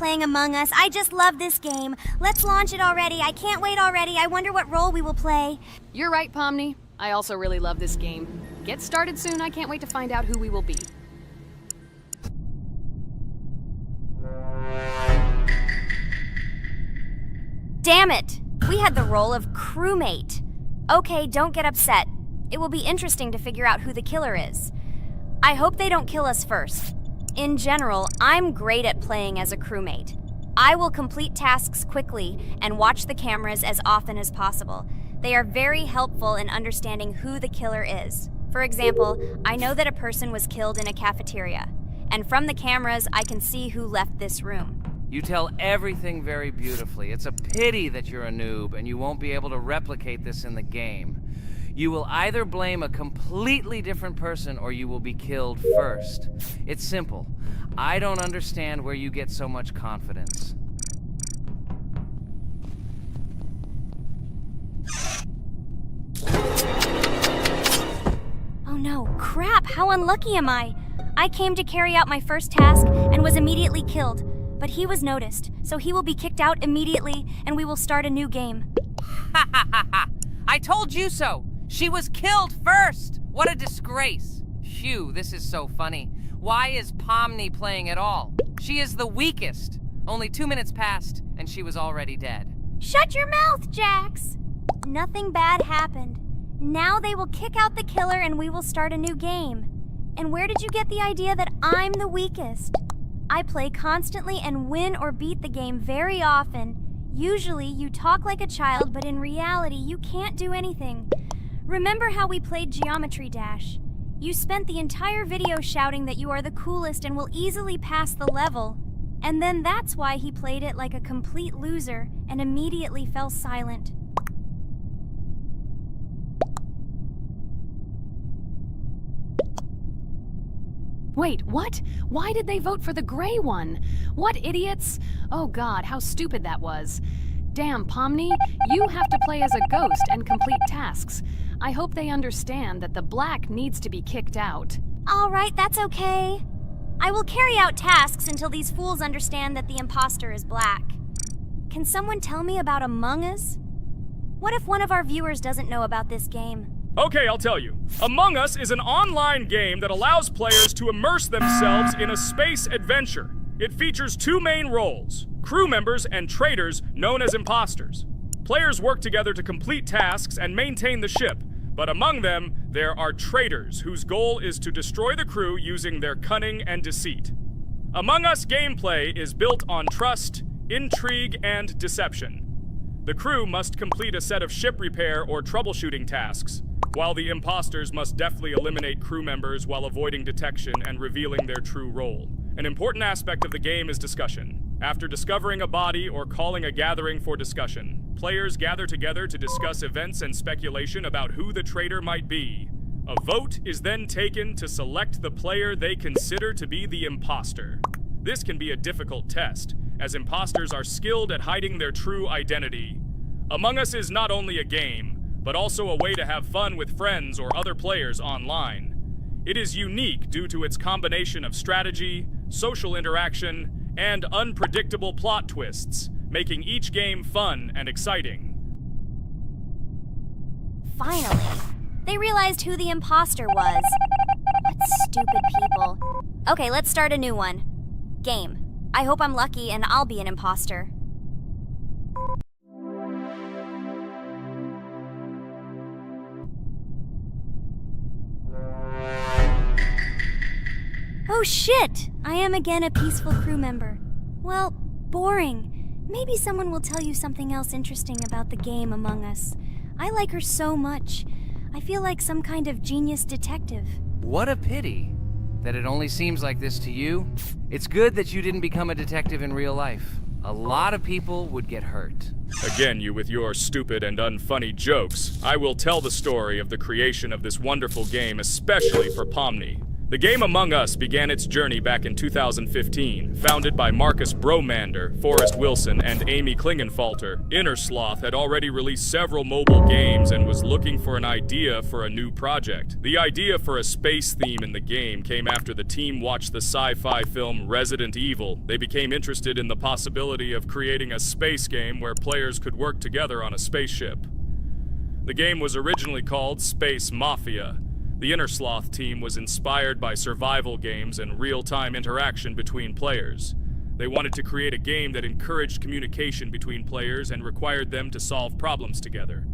playing Among Us. I just love this game. Let's launch it already. I can't wait already. I wonder what role we will play. You're right, Pomni. I also really love this game. Get started soon. I can't wait to find out who we will be. Damn it! We had the role of crewmate. Okay, don't get upset. It will be interesting to figure out who the killer is. I hope they don't kill us first. In general, I'm great at playing as a crewmate. I will complete tasks quickly and watch the cameras as often as possible. They are very helpful in understanding who the killer is. For example, I know that a person was killed in a cafeteria, and from the cameras, I can see who left this room. You tell everything very beautifully. It's a pity that you're a noob and you won't be able to replicate this in the game. You will either blame a completely different person or you will be killed first. It's simple. I don't understand where you get so much confidence. Oh no, crap, how unlucky am I? I came to carry out my first task and was immediately killed. But he was noticed, so he will be kicked out immediately, and we will start a new game. Ha ha ha ha! I told you so! She was killed first! What a disgrace! Phew, this is so funny. Why is Pomni playing at all? She is the weakest. Only 2 minutes passed, and she was already dead. Shut your mouth, Jax! Nothing bad happened. Now they will kick out the killer, and we will start a new game. And where did you get the idea that I'm the weakest? I play constantly and win or beat the game very often. Usually, you talk like a child, but in reality, you can't do anything. Remember how we played Geometry Dash? You spent the entire video shouting that you are the coolest and will easily pass the level. And then that's why he played it like a complete loser and immediately fell silent. Wait, what? Why did they vote for the gray one? What idiots? Oh god, how stupid that was. Damn, Pomni, you have to play as a ghost and complete tasks. I hope they understand that the black needs to be kicked out. All right, that's okay. I will carry out tasks until these fools understand that the imposter is black. Can someone tell me about Among Us? What if one of our viewers doesn't know about this game? Okay, I'll tell you. Among Us is an online game that allows players to immerse themselves in a space adventure. It features 2 main roles, crew members and traitors known as imposters. Players work together to complete tasks and maintain the ship, but among them, there are traitors whose goal is to destroy the crew using their cunning and deceit. Among Us gameplay is built on trust, intrigue, and deception. The crew must complete a set of ship repair or troubleshooting tasks, while the imposters must deftly eliminate crew members while avoiding detection and revealing their true role. An important aspect of the game is discussion. After discovering a body or calling a gathering for discussion, players gather together to discuss events and speculation about who the traitor might be. A vote is then taken to select the player they consider to be the imposter. This can be a difficult test, as imposters are skilled at hiding their true identity. Among Us is not only a game, but also a way to have fun with friends or other players online. It is unique due to its combination of strategy, social interaction, and unpredictable plot twists, making each game fun and exciting. Finally, they realized who the imposter was. What stupid people. Okay, let's start a new one. Game. I hope I'm lucky and I'll be an imposter. Oh shit! I am again a peaceful crew member. Well, boring. Maybe someone will tell you something else interesting about the game Among Us. I like her so much. I feel like some kind of genius detective. What a pity that it only seems like this to you. It's good that you didn't become a detective in real life. A lot of people would get hurt. Again, you with your stupid and unfunny jokes. I will tell the story of the creation of this wonderful game, especially for Pomni. The game Among Us began its journey back in 2015. Founded by Marcus Bromander, Forrest Wilson, and Amy Klingenfalter, Innersloth had already released several mobile games and was looking for an idea for a new project. The idea for a space theme in the game came after the team watched the sci-fi film Resident Evil. They became interested in the possibility of creating a space game where players could work together on a spaceship. The game was originally called Space Mafia. The Innersloth team was inspired by survival games and real-time interaction between players. They wanted to create a game that encouraged communication between players and required them to solve problems together.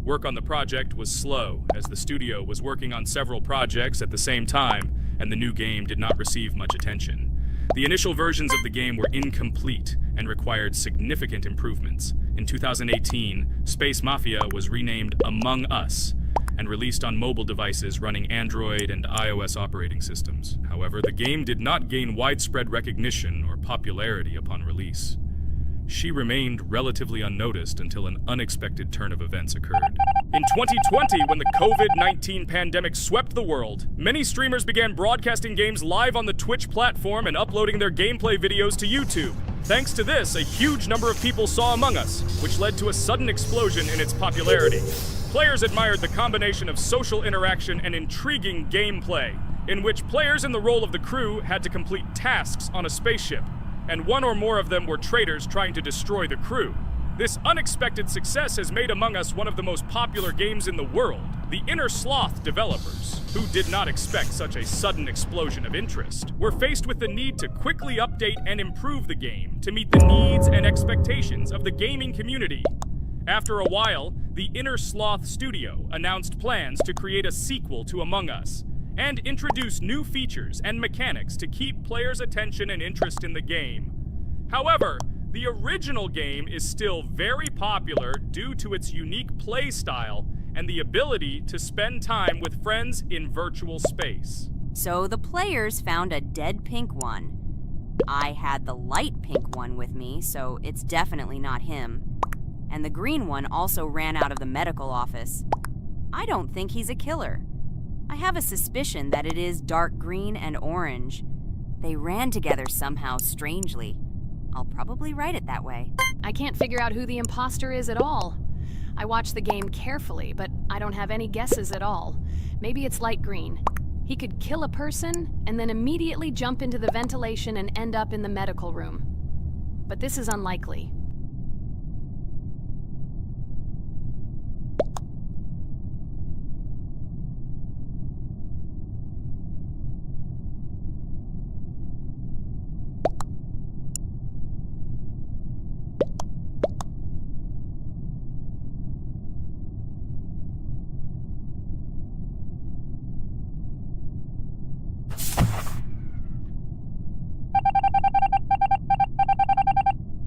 Work on the project was slow, as the studio was working on several projects at the same time, and the new game did not receive much attention. The initial versions of the game were incomplete and required significant improvements. In 2018, Space Mafia was renamed Among Us, and released on mobile devices running Android and iOS operating systems. However, the game did not gain widespread recognition or popularity upon release. She remained relatively unnoticed until an unexpected turn of events occurred. In 2020, when the COVID-19 pandemic swept the world, many streamers began broadcasting games live on the Twitch platform and uploading their gameplay videos to YouTube. Thanks to this, a huge number of people saw Among Us, which led to a sudden explosion in its popularity. Players admired the combination of social interaction and intriguing gameplay, in which players in the role of the crew had to complete tasks on a spaceship, and one or more of them were traitors trying to destroy the crew. This unexpected success has made Among Us one of the most popular games in the world. The Innersloth developers, who did not expect such a sudden explosion of interest, were faced with the need to quickly update and improve the game to meet the needs and expectations of the gaming community. After a while, the Innersloth studio announced plans to create a sequel to Among Us and introduce new features and mechanics to keep players' attention and interest in the game. However, the original game is still very popular due to its unique play style and the ability to spend time with friends in virtual space. So the players found a dead pink one. I had the light pink one with me, so it's definitely not him. And the green one also ran out of the medical office. I don't think he's a killer. I have a suspicion that it is dark green and orange. They ran together somehow strangely. I'll probably write it that way. I can't figure out who the imposter is at all. I watched the game carefully, but I don't have any guesses at all. Maybe it's light green. He could kill a person and then immediately jump into the ventilation and end up in the medical room. But this is unlikely.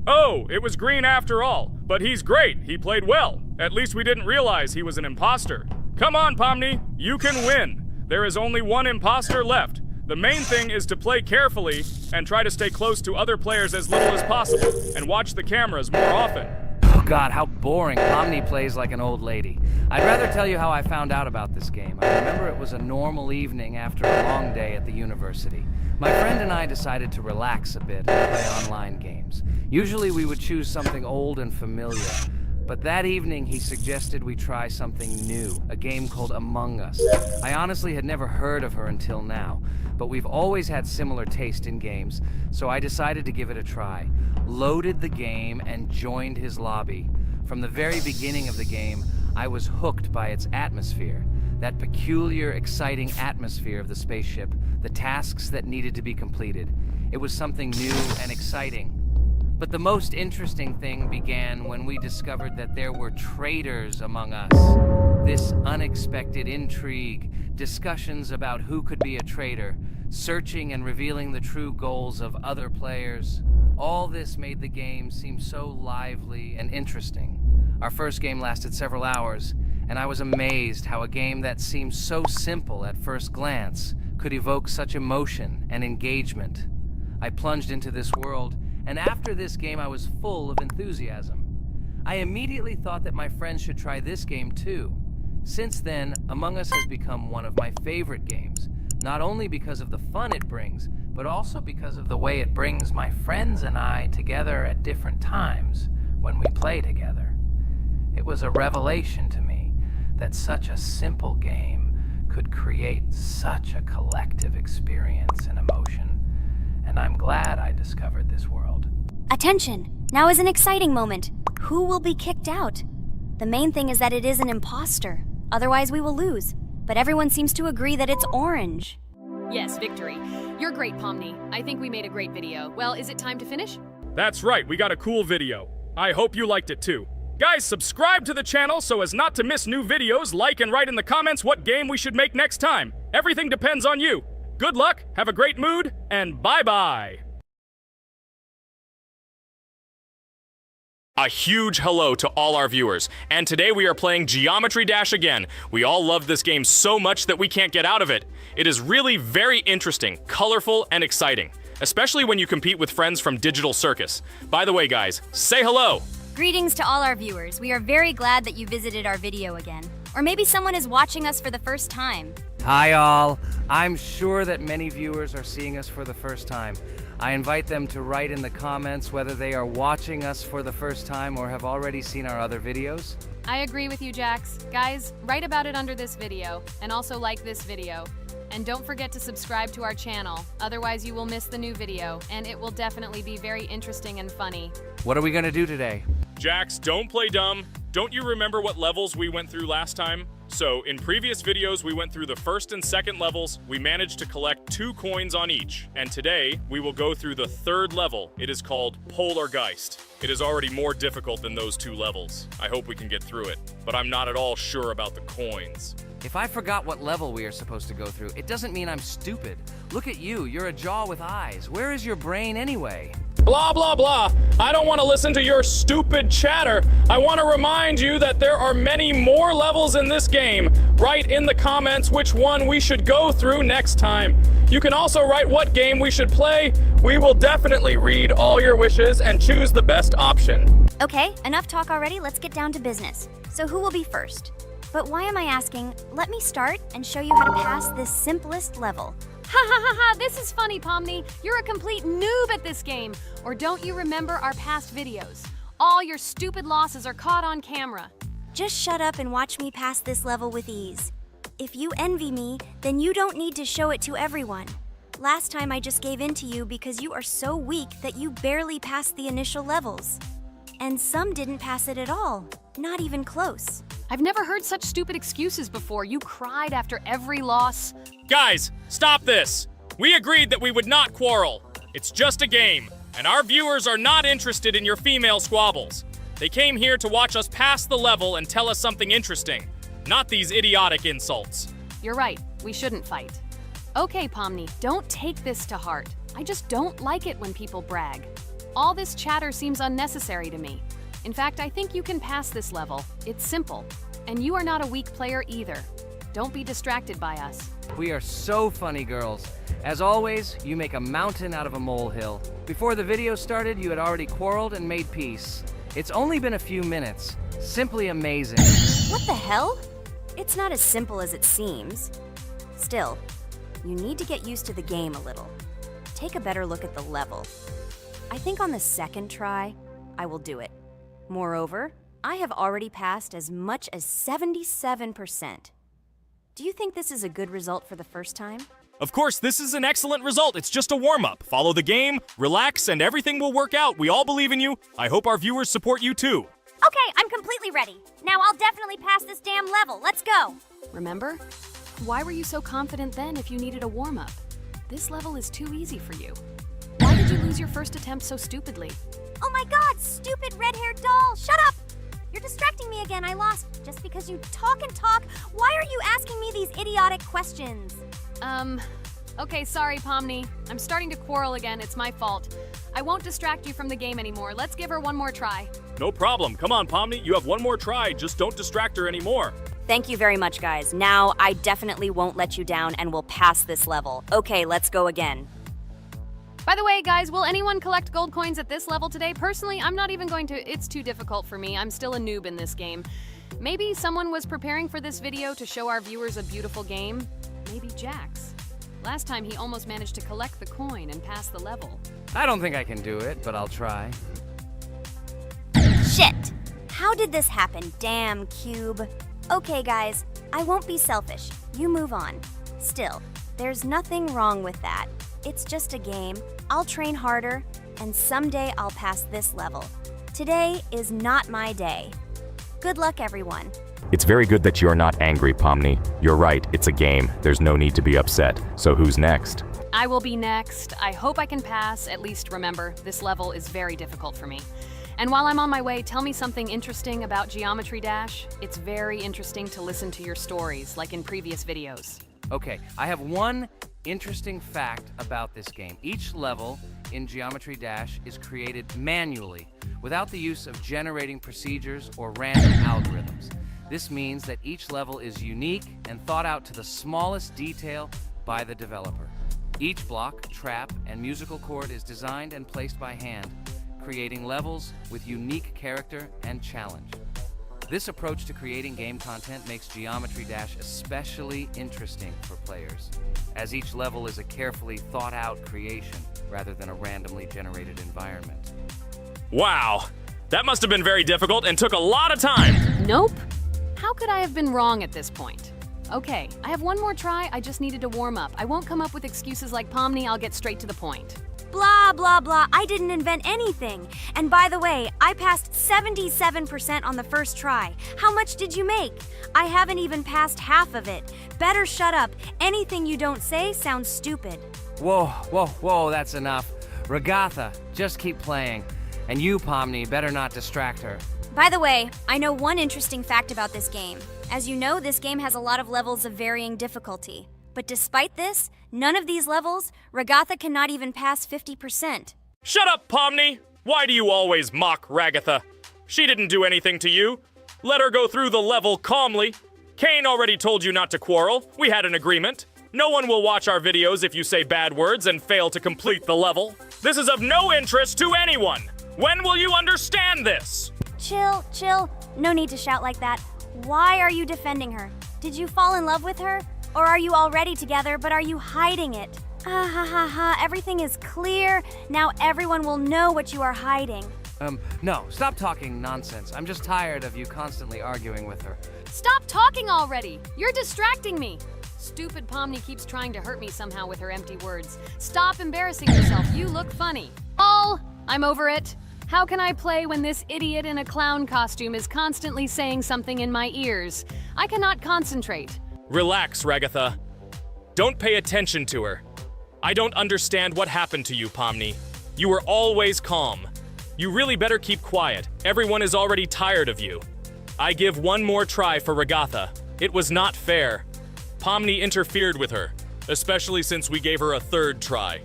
Oh, it was green after all. But he's great. He played well. At least we didn't realize he was an imposter. Come on, Pomni. You can win. There is only one imposter left. The main thing is to play carefully and try to stay close to other players as little as possible and watch the cameras more often. Oh God, how boring. Pomni plays like an old lady. I'd rather tell you how I found out about this game. I remember it was a normal evening after a long day at the university. My friend and I decided to relax a bit and play online games. Usually we would choose something old and familiar, but that evening he suggested we try something new, a game called Among Us. I honestly had never heard of her until now, but we've always had similar taste in games, so I decided to give it a try. Loaded the game and joined his lobby. From the very beginning of the game, I was hooked by its atmosphere. That peculiar, exciting atmosphere of the spaceship, the tasks that needed to be completed. It was something new and exciting. But the most interesting thing began when we discovered that there were traitors among us. This unexpected intrigue, discussions about who could be a traitor, searching and revealing the true goals of other players. All this made the game seem so lively and interesting. Our first game lasted several hours, and I was amazed how a game that seemed so simple at first glance could evoke such emotion and engagement. I plunged into this world, and after this game I was full of enthusiasm. I immediately thought that my friends should try this game too. Since then, Among Us has become one of my favorite games, not only because of the fun it brings, but also because of the way it brings my friends and I together at different times when we play together. It was a revelation to me that such a simple game could create such a collective experience and emotion, and I'm glad I discovered this world. Attention! Now is an exciting moment. Who will be kicked out? The main thing is that it is an imposter. Otherwise, we will lose. But everyone seems to agree that it's orange. Yes, victory. You're great, Pomni. I think we made a great video. Well, is it time to finish? That's right, we got a cool video. I hope you liked it too. Guys, subscribe to the channel so as not to miss new videos, like and write in the comments what game we should make next time. Everything depends on you. Good luck, have a great mood, and bye-bye. A huge hello to all our viewers, and today we are playing Geometry Dash again. We all love this game so much that we can't get out of it. It is really very interesting, colorful, and exciting, especially when you compete with friends from Digital Circus. By the way, guys, say hello! Greetings to all our viewers. We are very glad that you visited our video again. Or maybe someone is watching us for the first time. Hi all. I'm sure that many viewers are seeing us for the first time. I invite them to write in the comments whether they are watching us for the first time or have already seen our other videos. I agree with you, Jax. Guys, write about it under this video, and also like this video. And don't forget to subscribe to our channel, otherwise you will miss the new video, and it will definitely be very interesting and funny. What are we gonna do today? Jax, don't play dumb. Don't you remember what levels we went through last time? So, in previous videos, we went through the first and second levels. We managed to collect 2 coins on each. And today, we will go through the third level. It is called Polargeist. It is already more difficult than those 2 levels. I hope we can get through it, but I'm not at all sure about the coins. If I forgot what level we are supposed to go through, it doesn't mean I'm stupid. Look at you, you're a jaw with eyes. Where is your brain anyway? Blah, blah, blah. I don't want to listen to your stupid chatter. I want to remind you that there are many more levels in this game. Write in the comments which one we should go through next time. You can also write what game we should play. We will definitely read all your wishes and choose the best option. Okay, enough talk already. Let's get down to business. So who will be first? But why am I asking? Let me start and show you how to pass this simplest level. Ha ha ha ha, this is funny, Pomni. You're a complete noob at this game. Or don't you remember our past videos? All your stupid losses are caught on camera. Just shut up and watch me pass this level with ease. If you envy me, then you don't need to show it to everyone. Last time I just gave in to you because you are so weak that you barely passed the initial levels. And some didn't pass it at all, not even close. I've never heard such stupid excuses before. You cried after every loss. Guys, stop this. We agreed that we would not quarrel. It's just a game, and our viewers are not interested in your female squabbles. They came here to watch us pass the level and tell us something interesting, not these idiotic insults. You're right, we shouldn't fight. Okay, Pomni, don't take this to heart. I just don't like it when people brag. All this chatter seems unnecessary to me. In fact, I think you can pass this level. It's simple. And you are not a weak player either. Don't be distracted by us. We are so funny, girls. As always, you make a mountain out of a molehill. Before the video started, you had already quarreled and made peace. It's only been a few minutes. Simply amazing. What the hell? It's not as simple as it seems. Still, you need to get used to the game a little. Take a better look at the level. I think on the second try, I will do it. Moreover, I have already passed as much as 77%. Do you think this is a good result for the first time? Of course, this is an excellent result. It's just a warm-up. Follow the game, relax, and everything will work out. We all believe in you. I hope our viewers support you too. Okay, I'm completely ready. Now I'll definitely pass this damn level. Let's go. Remember? Why were you so confident then if you needed a warm-up? This level is too easy for you. Why did you lose your first attempt so stupidly? Oh my god, stupid red-haired doll! Shut up! You're distracting me again. I lost. Just because you talk and talk, why are you asking me these idiotic questions? Okay, sorry, Pomni. I'm starting to quarrel again. It's my fault. I won't distract you from the game anymore. Let's give her one more try. No problem. Come on, Pomni. You have one more try. Just don't distract her anymore. Thank you very much, guys. Now, I definitely won't let you down and will pass this level. Okay, let's go again. By the way, guys, will anyone collect gold coins at this level today? Personally, I'm not even going to. It's too difficult for me. I'm still a noob in this game. Maybe someone was preparing for this video to show our viewers a beautiful game. Maybe Jax. Last time he almost managed to collect the coin and pass the level. I don't think I can do it, but I'll try. Shit! How did this happen, damn cube? Okay, guys, I won't be selfish. You move on. Still, there's nothing wrong with that. It's just a game. I'll train harder, and someday I'll pass this level. Today is not my day. Good luck, everyone. It's very good that you're not angry, Pomni. You're right, it's a game. There's no need to be upset. So who's next? I will be next. I hope I can pass. At least remember, this level is very difficult for me. And while I'm on my way, tell me something interesting about Geometry Dash. It's very interesting to listen to your stories, like in previous videos. Okay, I have one interesting fact about this game. Each level in Geometry Dash is created manually, without the use of generating procedures or random algorithms. This means that each level is unique and thought out to the smallest detail by the developer. Each block, trap, and musical chord is designed and placed by hand, creating levels with unique character and challenge. This approach to creating game content makes Geometry Dash especially interesting for players, as each level is a carefully thought-out creation rather than a randomly generated environment. Wow, that must have been very difficult and took a lot of time. Nope. How could I have been wrong at this point? Okay, I have one more try. I just needed to warm up. I won't come up with excuses like Pomni. I'll get straight to the point. Blah, blah, blah. I didn't invent anything. And by the way, I passed 77% on the first try. How much did you make? I haven't even passed half of it. Better shut up. Anything you don't say sounds stupid. Whoa, that's enough. Regatha, just keep playing. And you, Pomni, better not distract her. By the way, I know one interesting fact about this game. As you know, this game has a lot of levels of varying difficulty. But despite this, none of these levels, Regatha cannot even pass 50%. Shut up, Pomni! Why do you always mock Ragatha? She didn't do anything to you. Let her go through the level calmly. Kane already told you not to quarrel. We had an agreement. No one will watch our videos if you say bad words and fail to complete the level. This is of no interest to anyone. When will you understand this? Chill. No need to shout like that. Why are you defending her? Did you fall in love with her? Or are you already together, but are you hiding it? Everything is clear. Now everyone will know what you are hiding. No, stop talking nonsense. I'm just tired of you constantly arguing with her. Stop talking already! You're distracting me! Stupid Pomni keeps trying to hurt me somehow with her empty words. Stop embarrassing yourself. You look funny. I'm over it. How can I play when this idiot in a clown costume is constantly saying something in my ears? I cannot concentrate. Relax, Ragatha. Don't pay attention to her. I don't understand what happened to you, Pomni. You were always calm. You really better keep quiet. Everyone is already tired of you. I give one more try for Ragatha. It was not fair. Pomni interfered with her, especially since we gave her a third try.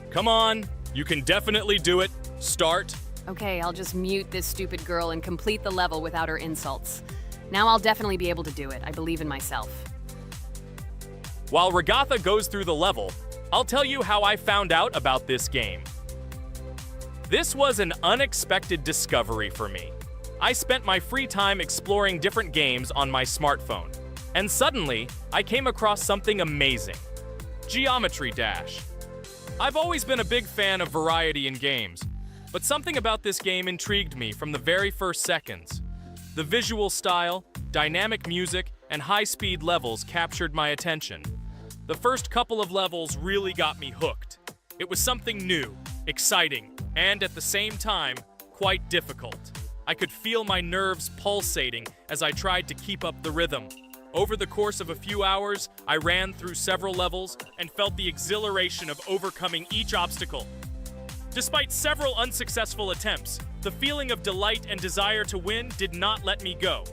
Come on, you can definitely do it. Start. Okay, I'll just mute this stupid girl and complete the level without her insults. Now I'll definitely be able to do it. I believe in myself. While Ragatha goes through the level, I'll tell you how I found out about this game. This was an unexpected discovery for me. I spent my free time exploring different games on my smartphone, and suddenly, I came across something amazing. Geometry Dash. I've always been a big fan of variety in games, but something about this game intrigued me from the very first seconds. The visual style, dynamic music, and high-speed levels captured my attention. The first couple of levels really got me hooked. It was something new, exciting, and at the same time, quite difficult. I could feel my nerves pulsating as I tried to keep up the rhythm. Over the course of a few hours, I ran through several levels and felt the exhilaration of overcoming each obstacle. Despite several unsuccessful attempts, the feeling of delight and desire to win did not let me go.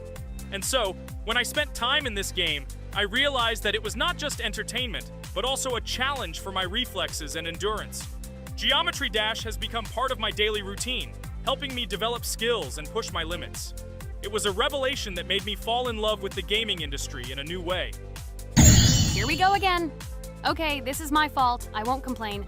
And so, when I spent time in this game, I realized that it was not just entertainment, but also a challenge for my reflexes and endurance. Geometry Dash has become part of my daily routine, helping me develop skills and push my limits. It was a revelation that made me fall in love with the gaming industry in a new way. Here we go again. Okay, this is my fault. I won't complain.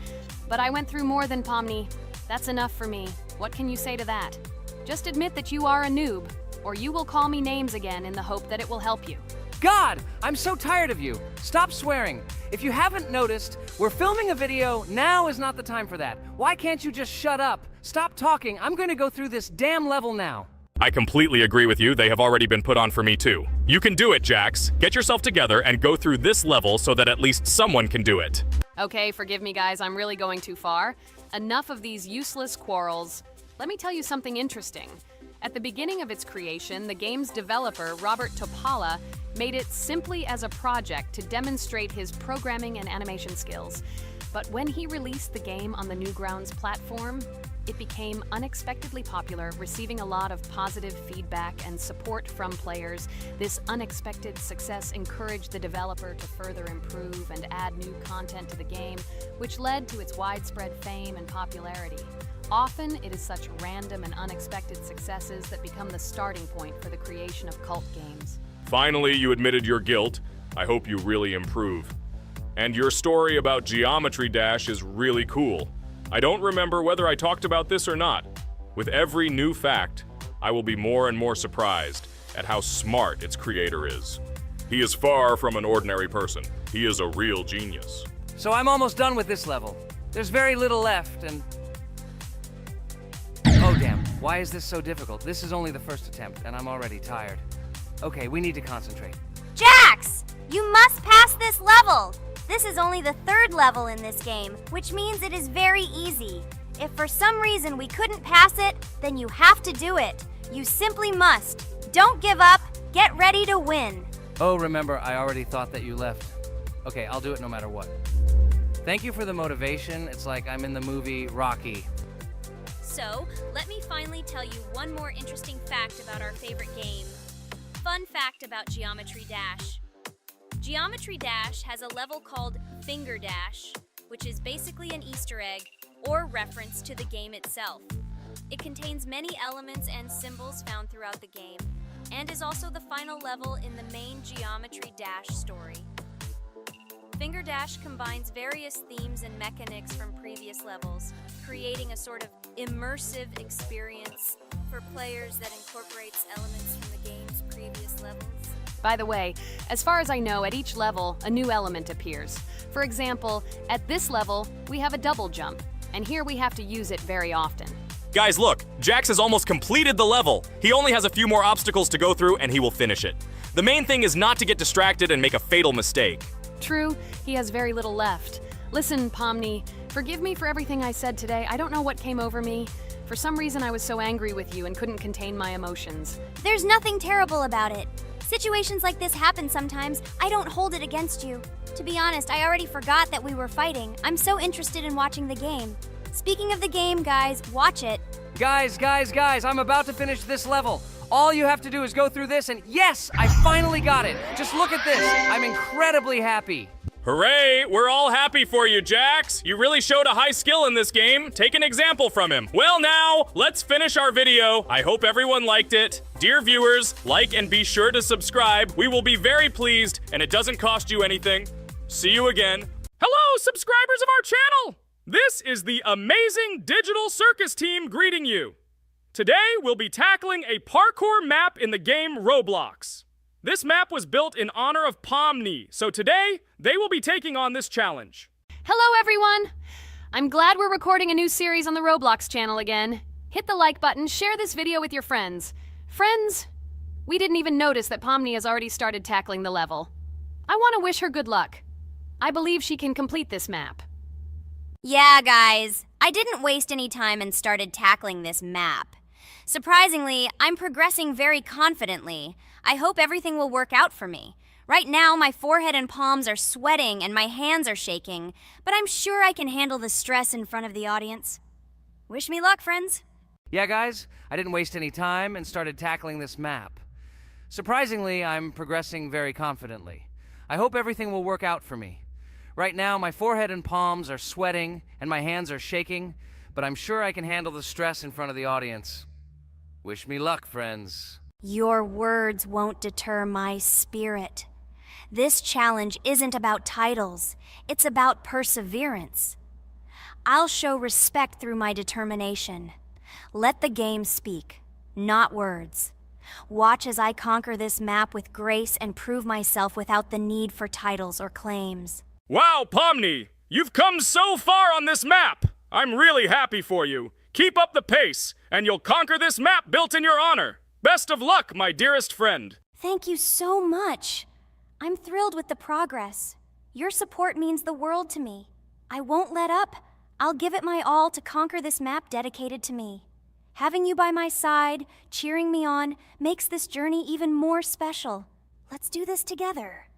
But I went through more than Pomni. That's enough for me. What can you say to that? Just admit that you are a noob, or you will call me names again in the hope that it will help you. God! I'm so tired of you. Stop swearing. If you haven't noticed, we're filming a video. Now is not the time for that. Why can't you just shut up? Stop talking. I'm going to go through this damn level now. I completely agree with you. They have already been put on for me too. You can do it, Jax. Get yourself together and go through this level so that at least someone can do it. Okay, forgive me, guys. I'm really going too far. Enough of these useless quarrels. Let me tell you something interesting. At the beginning of its creation, the game's developer, Robert Topala, made it simply as a project to demonstrate his programming and animation skills. But when he released the game on the Newgrounds platform, it became unexpectedly popular, receiving a lot of positive feedback and support from players. This unexpected success encouraged the developer to further improve and add new content to the game, which led to its widespread fame and popularity. Often, it is such random and unexpected successes that become the starting point for the creation of cult games. Finally, you admitted your guilt. I hope you really improve. And your story about Geometry Dash is really cool. I don't remember whether I talked about this or not. With every new fact, I will be more and more surprised at how smart its creator is. He is far from an ordinary person. He is a real genius. So I'm almost done with this level. There's very little left, and... Oh damn, why is this so difficult? This is only the first attempt, and I'm already tired. Okay, we need to concentrate. Jax! You must pass this level! This is only the third level in this game, which means it is very easy. If for some reason we couldn't pass it, then you have to do it. You simply must. Don't give up. Get ready to win. Oh, remember, I already thought that you left. Okay, I'll do it no matter what. Thank you for the motivation. It's like I'm in the movie Rocky. So, let me finally tell you one more interesting fact about our favorite game. Fun fact about Geometry Dash. Geometry Dash has a level called Finger Dash, which is basically an Easter egg or reference to the game itself. It contains many elements and symbols found throughout the game, and is also the final level in the main Geometry Dash story. Finger Dash combines various themes and mechanics from previous levels, creating a sort of immersive experience for players that incorporates elements from the game's previous levels. By the way, as far as I know, at each level, a new element appears. For example, at this level, we have a double jump, and here we have to use it very often. Guys, look, Jax has almost completed the level. He only has a few more obstacles to go through and he will finish it. The main thing is not to get distracted and make a fatal mistake. True, he has very little left. Listen, Pomni, forgive me for everything I said today. I don't know what came over me. For some reason, I was so angry with you and couldn't contain my emotions. There's nothing terrible about it. Situations like this happen sometimes. I don't hold it against you. To be honest, I already forgot that we were fighting. I'm so interested in watching the game. Speaking of the game, guys, watch it. Guys, I'm about to finish this level. All you have to do is go through this, and yes, I finally got it. Just look at this. I'm incredibly happy. Hooray! We're all happy for you, Jax! You really showed a high skill in this game. Take an example from him. Well now, let's finish our video. I hope everyone liked it. Dear viewers, like and be sure to subscribe. We will be very pleased, and it doesn't cost you anything. See you again. Hello, subscribers of our channel! This is the amazing Digital Circus team greeting you. Today, we'll be tackling a parkour map in the game Roblox. This map was built in honor of Pomni, so today, they will be taking on this challenge. Hello, everyone! I'm glad we're recording a new series on the Roblox channel again. Hit the like button, share this video with your friends. Friends, we didn't even notice that Pomni has already started tackling the level. I want to wish her good luck. I believe she can complete this map. Yeah, guys, I didn't waste any time and started tackling this map. Surprisingly, I'm progressing very confidently. I hope everything will work out for me. Right now, my forehead and palms are sweating and my hands are shaking, but I'm sure I can handle the stress in front of the audience. Wish me luck, friends. Yeah, guys, I didn't waste any time and started tackling this map. Surprisingly, I'm progressing very confidently. I hope everything will work out for me. Right now, my forehead and palms are sweating and my hands are shaking, but I'm sure I can handle the stress in front of the audience. Wish me luck, friends. Your words won't deter my spirit. This challenge isn't about titles. It's about perseverance. I'll show respect through my determination. Let the game speak, not words. Watch as I conquer this map with grace and prove myself without the need for titles or claims. Wow, Pomni! You've come so far on this map! I'm really happy for you. Keep up the pace, and you'll conquer this map built in your honor. Best of luck, my dearest friend. Thank you so much. I'm thrilled with the progress. Your support means the world to me. I won't let up. I'll give it my all to conquer this map dedicated to me. Having you by my side, cheering me on, makes this journey even more special. Let's do this together.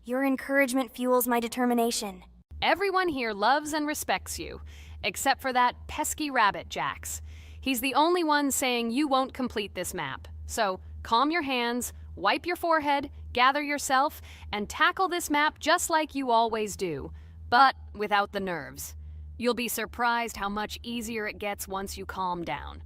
Your encouragement fuels my determination. Everyone here loves and respects you, except for that pesky rabbit, Jax. He's the only one saying you won't complete this map. So calm your hands, wipe your forehead, gather yourself, and tackle this map just like you always do, but without the nerves. You'll be surprised how much easier it gets once you calm down.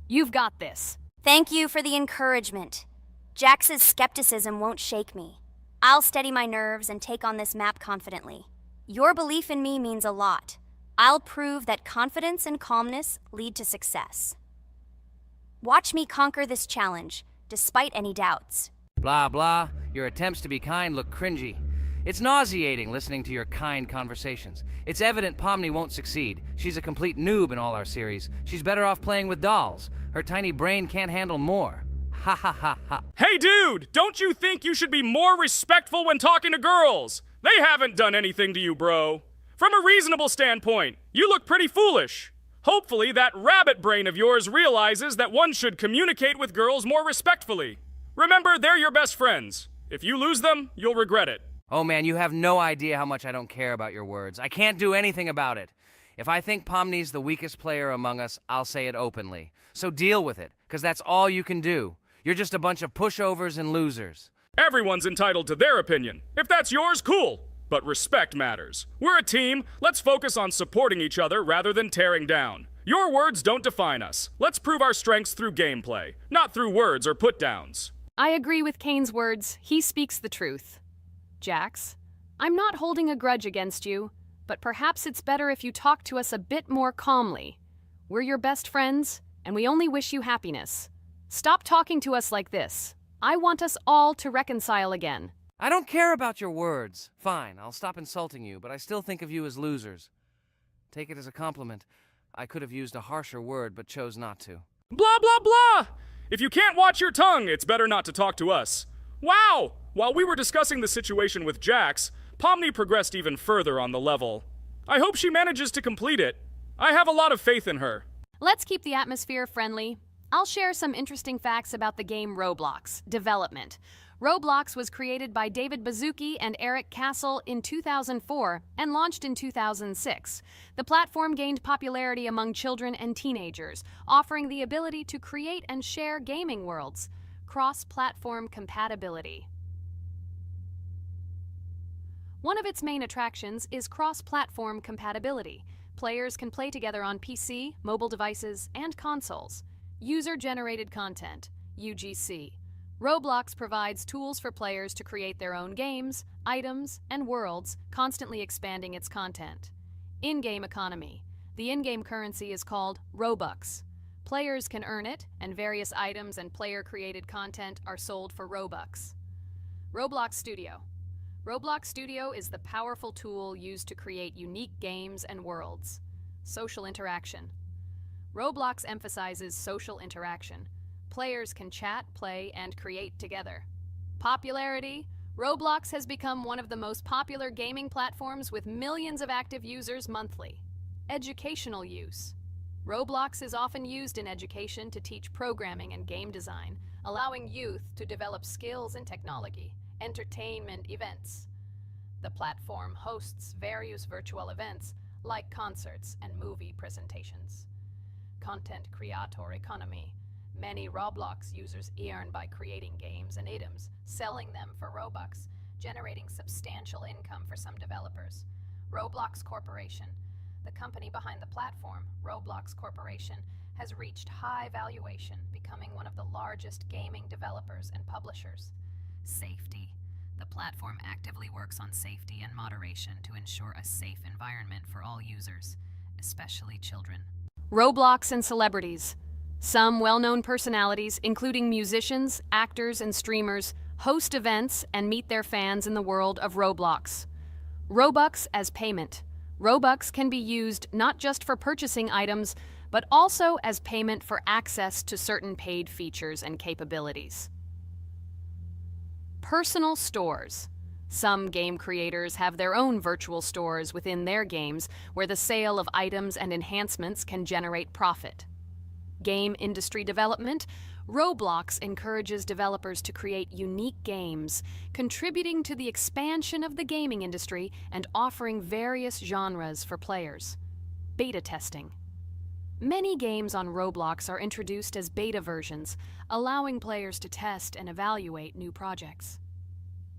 You've got this. Thank you for the encouragement. Jax's skepticism won't shake me. I'll steady my nerves and take on this map confidently. Your belief in me means a lot. I'll prove that confidence and calmness lead to success. Watch me conquer this challenge, despite any doubts. Blah, blah. Your attempts to be kind look cringy. It's nauseating listening to your kind conversations. It's evident Pomni won't succeed. She's a complete noob in all our series. She's better off playing with dolls. Her tiny brain can't handle more. Ha ha ha ha. Hey dude, don't you think you should be more respectful when talking to girls? They haven't done anything to you, bro. From a reasonable standpoint, you look pretty foolish. Hopefully that rabbit brain of yours realizes that one should communicate with girls more respectfully. Remember, they're your best friends. If you lose them, you'll regret it. Oh man, you have no idea how much I don't care about your words. I can't do anything about it. If I think Pomni's the weakest player among us, I'll say it openly. So deal with it, because that's all you can do. You're just a bunch of pushovers and losers. Everyone's entitled to their opinion. If that's yours, cool. But respect matters. We're a team. Let's focus on supporting each other rather than tearing down. Your words don't define us. Let's prove our strengths through gameplay, not through words or put-downs. I agree with Kane's words. He speaks the truth. Jax, I'm not holding a grudge against you, but perhaps it's better if you talk to us a bit more calmly. We're your best friends, and we only wish you happiness. Stop talking to us like this. I want us all to reconcile again. I don't care about your words. Fine, I'll stop insulting you, but I still think of you as losers. Take it as a compliment. I could have used a harsher word, but chose not to. Blah, blah, blah! If you can't watch your tongue, it's better not to talk to us. Wow! While we were discussing the situation with Jax, Pomni progressed even further on the level. I hope she manages to complete it. I have a lot of faith in her. Let's keep the atmosphere friendly. I'll share some interesting facts about the game Roblox development. Roblox was created by David Baszucki and Eric Castle in 2004 and launched in 2006. The platform gained popularity among children and teenagers, offering the ability to create and share gaming worlds. Cross-platform compatibility. One of its main attractions is cross-platform compatibility. Players can play together on PC, mobile devices, and consoles. User-generated content, UGC. Roblox provides tools for players to create their own games, items, and worlds, constantly expanding its content. In-game economy. The in-game currency is called Robux. Players can earn it, and various items and player-created content are sold for Robux. Roblox Studio. Roblox Studio is the powerful tool used to create unique games and worlds. Social interaction. Roblox emphasizes social interaction. Players can chat, play, and create together. Popularity. Roblox has become one of the most popular gaming platforms with millions of active users monthly. Educational use. Roblox is often used in education to teach programming and game design, allowing youth to develop skills in technology. Entertainment events. The platform hosts various virtual events like concerts and movie presentations. Content creator economy. Many Roblox users earn by creating games and items, selling them for Robux, generating substantial income for some developers. Roblox Corporation. The company behind the platform, Roblox Corporation, has reached high valuation, becoming one of the largest gaming developers and publishers. Safety. The platform actively works on safety and moderation to ensure a safe environment for all users, especially children. Roblox and celebrities. Some well-known personalities, including musicians, actors, and streamers, host events and meet their fans in the world of Roblox. Robux as payment. Robux can be used not just for purchasing items, but also as payment for access to certain paid features and capabilities. Personal stores. Some game creators have their own virtual stores within their games where the sale of items and enhancements can generate profit. Game industry development. Roblox encourages developers to create unique games, contributing to the expansion of the gaming industry and offering various genres for players. Beta testing. Many games on Roblox are introduced as beta versions, allowing players to test and evaluate new projects.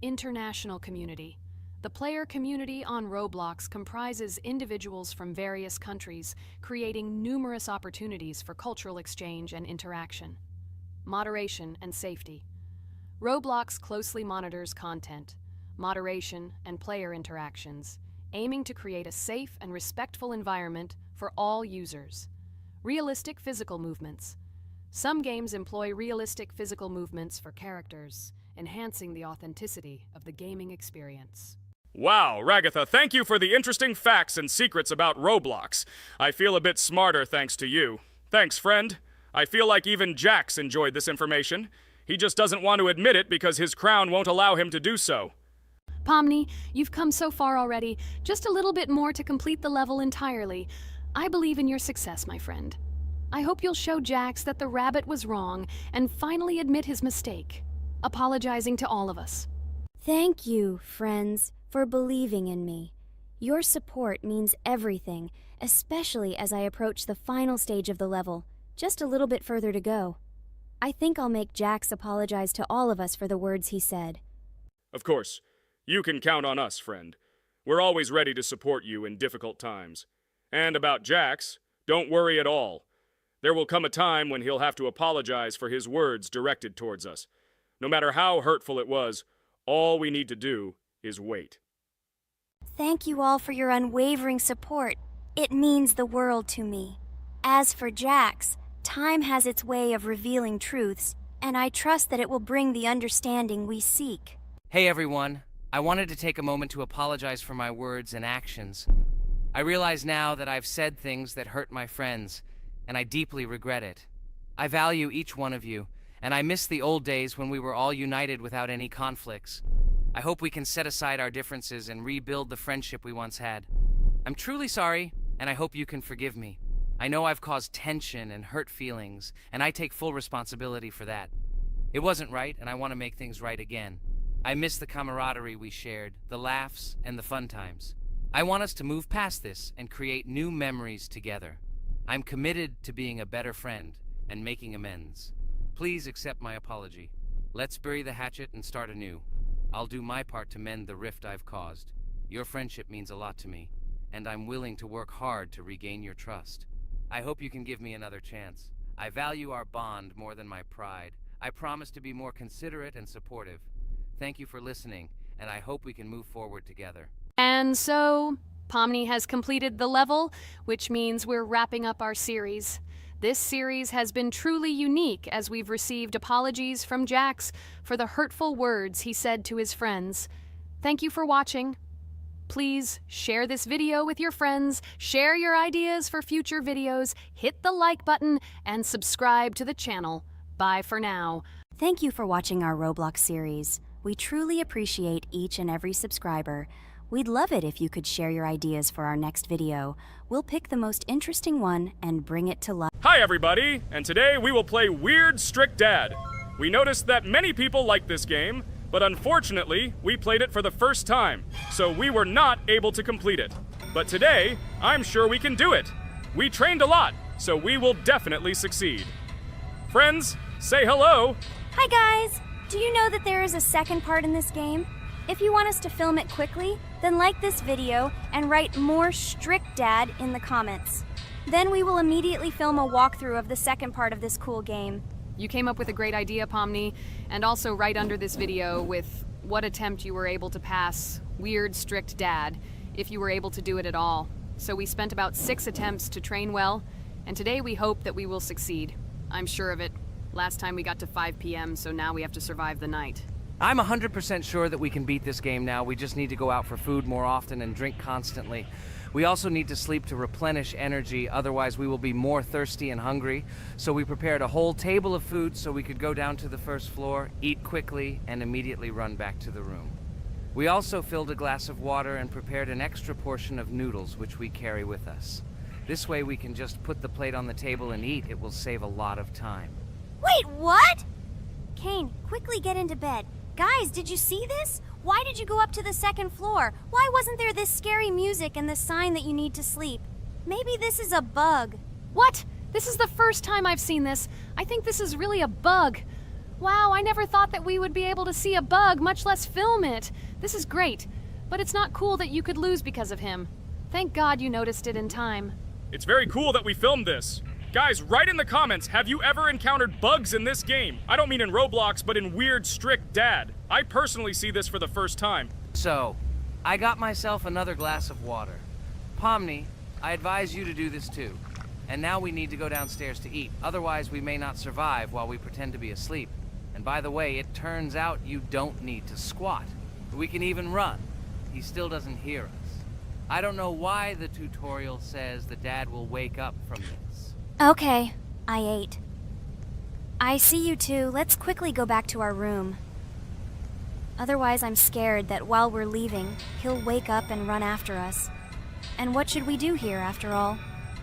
International community. The player community on Roblox comprises individuals from various countries, creating numerous opportunities for cultural exchange and interaction. Moderation and safety. Roblox closely monitors content, moderation, and player interactions, aiming to create a safe and respectful environment for all users. Realistic physical movements. Some games employ realistic physical movements for characters, enhancing the authenticity of the gaming experience. Wow, Ragatha, thank you for the interesting facts and secrets about Roblox. I feel a bit smarter thanks to you. Thanks, friend. I feel like even Jax enjoyed this information. He just doesn't want to admit it because his crown won't allow him to do so. Pomni, you've come so far already. Just a little bit more to complete the level entirely. I believe in your success, my friend. I hope you'll show Jax that the rabbit was wrong and finally admit his mistake, apologizing to all of us. Thank you, friends, for believing in me. Your support means everything, especially as I approach the final stage of the level. Just a little bit further to go. I think I'll make Jax apologize to all of us for the words he said. Of course. You can count on us, friend. We're always ready to support you in difficult times. And about Jax, don't worry at all. There will come a time when he'll have to apologize for his words directed towards us. No matter how hurtful it was, all we need to do is wait. Thank you all for your unwavering support. It means the world to me. As for Jax, time has its way of revealing truths, and I trust that it will bring the understanding we seek. Hey everyone, I wanted to take a moment to apologize for my words and actions. I realize now that I've said things that hurt my friends, and I deeply regret it. I value each one of you, and I miss the old days when we were all united without any conflicts. I hope we can set aside our differences and rebuild the friendship we once had. I'm truly sorry, and I hope you can forgive me. I know I've caused tension and hurt feelings, and I take full responsibility for that. It wasn't right, and I want to make things right again. I miss the camaraderie we shared, the laughs, and the fun times. I want us to move past this and create new memories together. I'm committed to being a better friend and making amends. Please accept my apology. Let's bury the hatchet and start anew. I'll do my part to mend the rift I've caused. Your friendship means a lot to me, and I'm willing to work hard to regain your trust. I hope you can give me another chance. I value our bond more than my pride. I promise to be more considerate and supportive. Thank you for listening, and I hope we can move forward together. And so, Pomni has completed the level, which means we're wrapping up our series. This series has been truly unique as we've received apologies from Jax for the hurtful words he said to his friends. Thank you for watching. Please share this video with your friends, share your ideas for future videos, hit the like button, and subscribe to the channel. Bye for now. Thank you for watching our Roblox series. We truly appreciate each and every subscriber. We'd love it if you could share your ideas for our next video. We'll pick the most interesting one and bring it to life. Hi everybody, and today we will play Weird Strict Dad. We noticed that many people like this game, but unfortunately, we played it for the first time, so we were not able to complete it. But today, I'm sure we can do it. We trained a lot, so we will definitely succeed. Friends, say hello. Hi guys! Do you know that there is a second part in this game? If you want us to film it quickly, then like this video and write more Strict Dad in the comments. Then we will immediately film a walkthrough of the second part of this cool game. You came up with a great idea, Pomni, and also right under this video with what attempt you were able to pass Weird Strict Dad, if you were able to do it at all. So we spent about 6 attempts to train well, and today we hope that we will succeed. I'm sure of it. Last time we got to 5 p.m., so now we have to survive the night. I'm 100% sure that we can beat this game now. We just need to go out for food more often and drink constantly. We also need to sleep to replenish energy, otherwise we will be more thirsty and hungry. So we prepared a whole table of food so we could go down to the first floor, eat quickly, and immediately run back to the room. We also filled a glass of water and prepared an extra portion of noodles, which we carry with us. This way we can just put the plate on the table and eat. It will save a lot of time. Wait, what? Kane, quickly get into bed. Guys, did you see this? Why did you go up to the second floor? Why wasn't there this scary music and the sign that you need to sleep? Maybe this is a bug. What? This is the first time I've seen this. I think this is really a bug. Wow, I never thought that we would be able to see a bug, much less film it. This is great, but it's not cool that you could lose because of him. Thank God you noticed it in time. It's very cool that we filmed this. Guys, write in the comments, have you ever encountered bugs in this game? I don't mean in Roblox, but in Weird Strict Dad. I personally see this for the first time. So, I got myself another glass of water. Pomni, I advise you to do this too. And now we need to go downstairs to eat. Otherwise, we may not survive while we pretend to be asleep. And by the way, it turns out you don't need to squat. We can even run. He still doesn't hear us. I don't know why the tutorial says the dad will wake up from this. Okay, I ate. I see you two. Let's quickly go back to our room. Otherwise, I'm scared that while we're leaving, he'll wake up and run after us. And what should we do here, after all?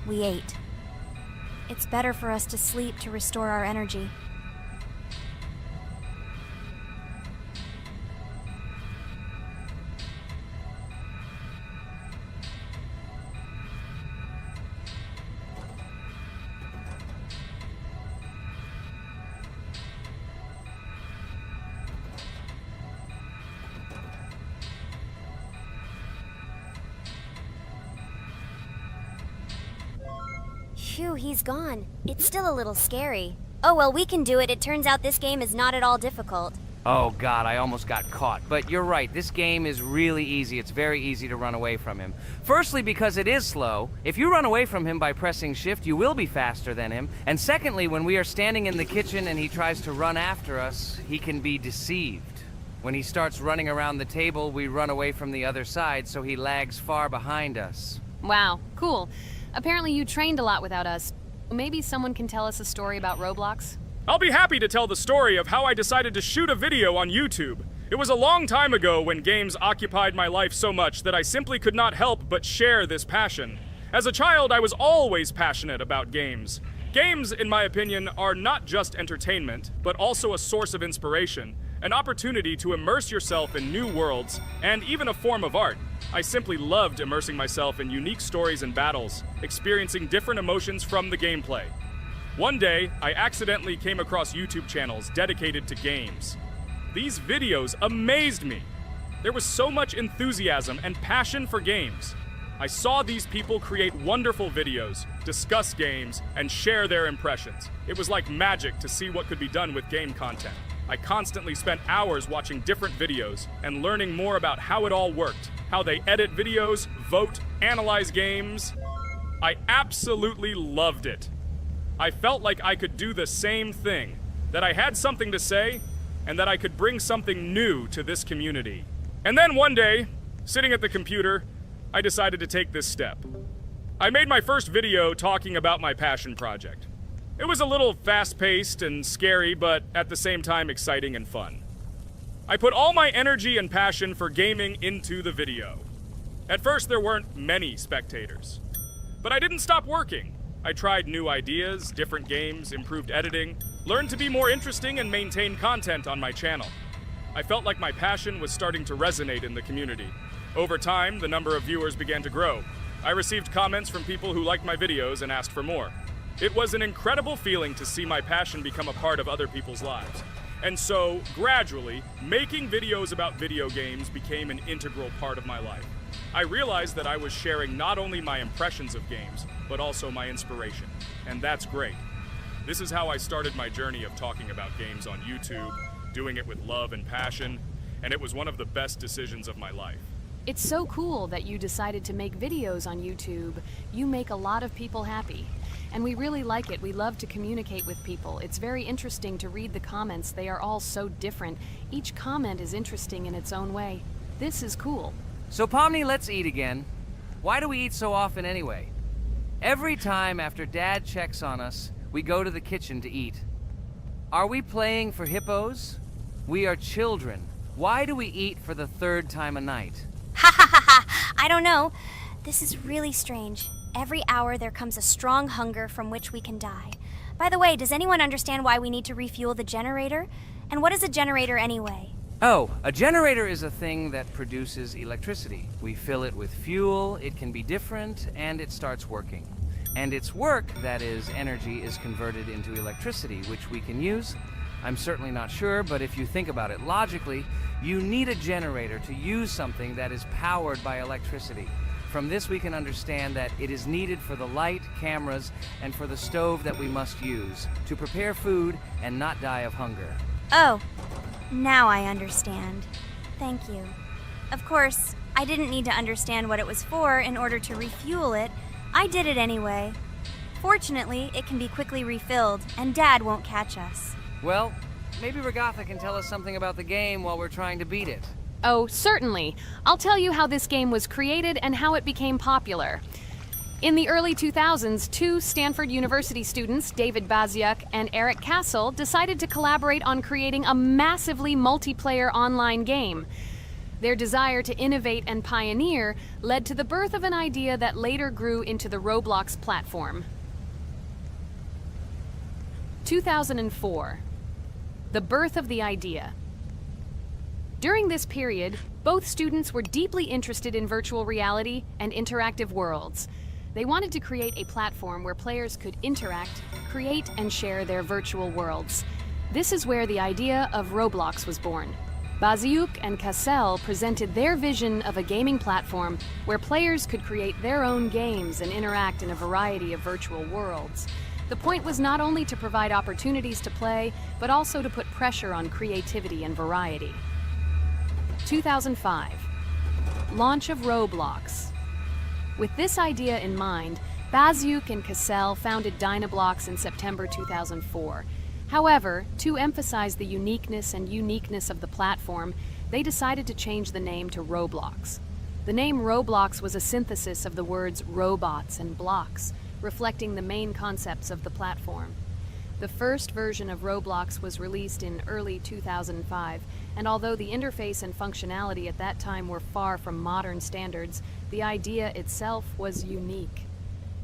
We ate. It's better for us to sleep to restore our energy. Phew, he's gone. It's still a little scary. Oh well, we can do it. It turns out this game is not at all difficult. Oh God, I almost got caught. But you're right, this game is really easy. It's very easy to run away from him. Firstly, because it is slow. If you run away from him by pressing shift, you will be faster than him. And secondly, when we are standing in the kitchen and he tries to run after us, he can be deceived. When he starts running around the table, we run away from the other side, so he lags far behind us. Wow, cool. Apparently you trained a lot without us. Maybe someone can tell us a story about Roblox? I'll be happy to tell the story of how I decided to shoot a video on YouTube. It was a long time ago when games occupied my life so much that I simply could not help but share this passion. As a child, I was always passionate about games. Games, in my opinion, are not just entertainment, but also a source of inspiration, an opportunity to immerse yourself in new worlds, and even a form of art. I simply loved immersing myself in unique stories and battles, experiencing different emotions from the gameplay. One day, I accidentally came across YouTube channels dedicated to games. These videos amazed me. There was so much enthusiasm and passion for games. I saw these people create wonderful videos, discuss games, and share their impressions. It was like magic to see what could be done with game content. I constantly spent hours watching different videos and learning more about how it all worked, how they edit videos, vote, analyze games. I absolutely loved it. I felt like I could do the same thing, that I had something to say, and that I could bring something new to this community. And then one day, sitting at the computer, I decided to take this step. I made my first video talking about my passion project. It was a little fast-paced and scary, but at the same time exciting and fun. I put all my energy and passion for gaming into the video. At first, there weren't many spectators. But I didn't stop working. I tried new ideas, different games, improved editing, learned to be more interesting, and maintain content on my channel. I felt like my passion was starting to resonate in the community. Over time, the number of viewers began to grow. I received comments from people who liked my videos and asked for more. It was an incredible feeling to see my passion become a part of other people's lives. And so, gradually, making videos about video games became an integral part of my life. I realized that I was sharing not only my impressions of games, but also my inspiration. And that's great. This is how I started my journey of talking about games on YouTube, doing it with love and passion, and it was one of the best decisions of my life. It's so cool that you decided to make videos on YouTube. You make a lot of people happy. And we really like it. We love to communicate with people. It's very interesting to read the comments. They are all so different. Each comment is interesting in its own way. This is cool. So Pomni, let's eat again. Why do we eat so often anyway? Every time after Dad checks on us, we go to the kitchen to eat. Are we playing for hippos? We are children. Why do we eat for the third time a night? Ha ha ha ha! I don't know. This is really strange. Every hour there comes a strong hunger from which we can die. By the way, does anyone understand why we need to refuel the generator? And what is a generator anyway? Oh, a generator is a thing that produces electricity. We fill it with fuel, it can be different, and it starts working. And its work, that is, energy, is converted into electricity, which we can use. I'm certainly not sure, but if you think about it logically, you need a generator to use something that is powered by electricity. From this we can understand that it is needed for the light, cameras, and for the stove that we must use, to prepare food and not die of hunger. Oh, now I understand. Thank you. Of course, I didn't need to understand what it was for in order to refuel it. I did it anyway. Fortunately, it can be quickly refilled, and Dad won't catch us. Well, maybe Regatha can tell us something about the game while we're trying to beat it. Oh, certainly. I'll tell you how this game was created and how it became popular. In the early 2000s, two Stanford University students, David Baziuk and Eric Castle, decided to collaborate on creating a massively multiplayer online game. Their desire to innovate and pioneer led to the birth of an idea that later grew into the Roblox platform. 2004. The birth of the idea. During this period, both students were deeply interested in virtual reality and interactive worlds. They wanted to create a platform where players could interact, create, and share their virtual worlds. This is where the idea of Roblox was born. Baziuk and Cassell presented their vision of a gaming platform where players could create their own games and interact in a variety of virtual worlds. The point was not only to provide opportunities to play, but also to put pressure on creativity and variety. 2005. Launch of Roblox. With this idea in mind, Baziuk and Cassell founded Dynablocks in September 2004. However, to emphasize the uniqueness of the platform, they decided to change the name to Roblox. The name Roblox was a synthesis of the words robots and blocks, reflecting the main concepts of the platform. The first version of Roblox was released in early 2005, and although the interface and functionality at that time were far from modern standards, the idea itself was unique.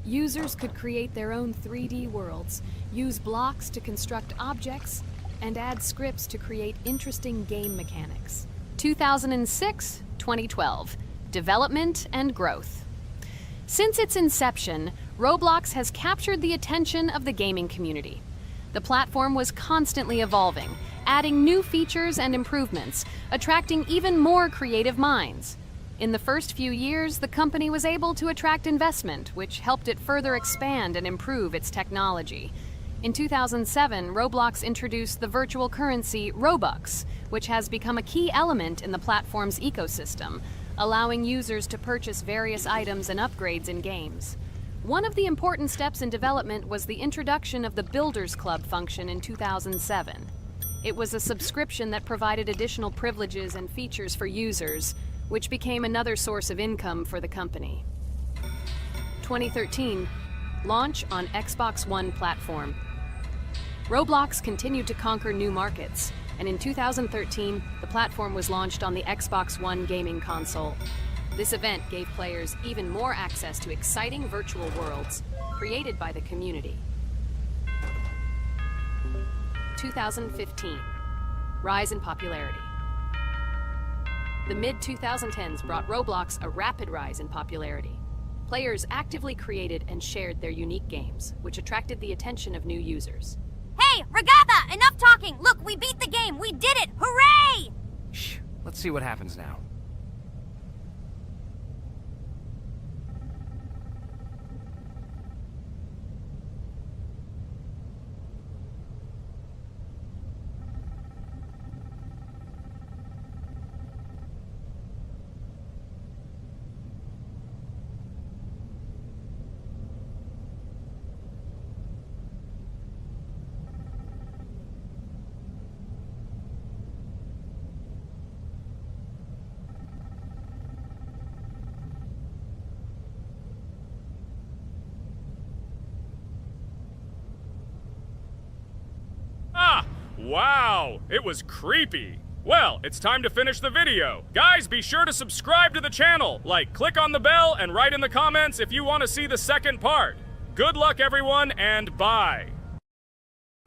Users could create their own 3D worlds, use blocks to construct objects, and add scripts to create interesting game mechanics. 2006-2012. Development and growth. Since its inception, Roblox has captured the attention of the gaming community. The platform was constantly evolving, adding new features and improvements, attracting even more creative minds. In the first few years, the company was able to attract investment, which helped it further expand and improve its technology. In 2007, Roblox introduced the virtual currency Robux, which has become a key element in the platform's ecosystem, allowing users to purchase various items and upgrades in games. One of the important steps in development was the introduction of the Builders Club function in 2007. It was a subscription that provided additional privileges and features for users, which became another source of income for the company. 2013, launch on Xbox One platform. Roblox continued to conquer new markets, and in 2013, the platform was launched on the Xbox One gaming console. This event gave players even more access to exciting virtual worlds created by the community. 2015, rise in popularity. The mid-2010s brought Roblox a rapid rise in popularity. Players actively created and shared their unique games, which attracted the attention of new users. Hey, Regatha, enough talking! Look, we beat the game! We did it! Hooray! Shh, let's see what happens now. Wow, it was creepy. Well, it's time to finish the video. Guys, be sure to subscribe to the channel. Click on the bell and write in the comments if you want to see the second part. Good luck, everyone, and bye.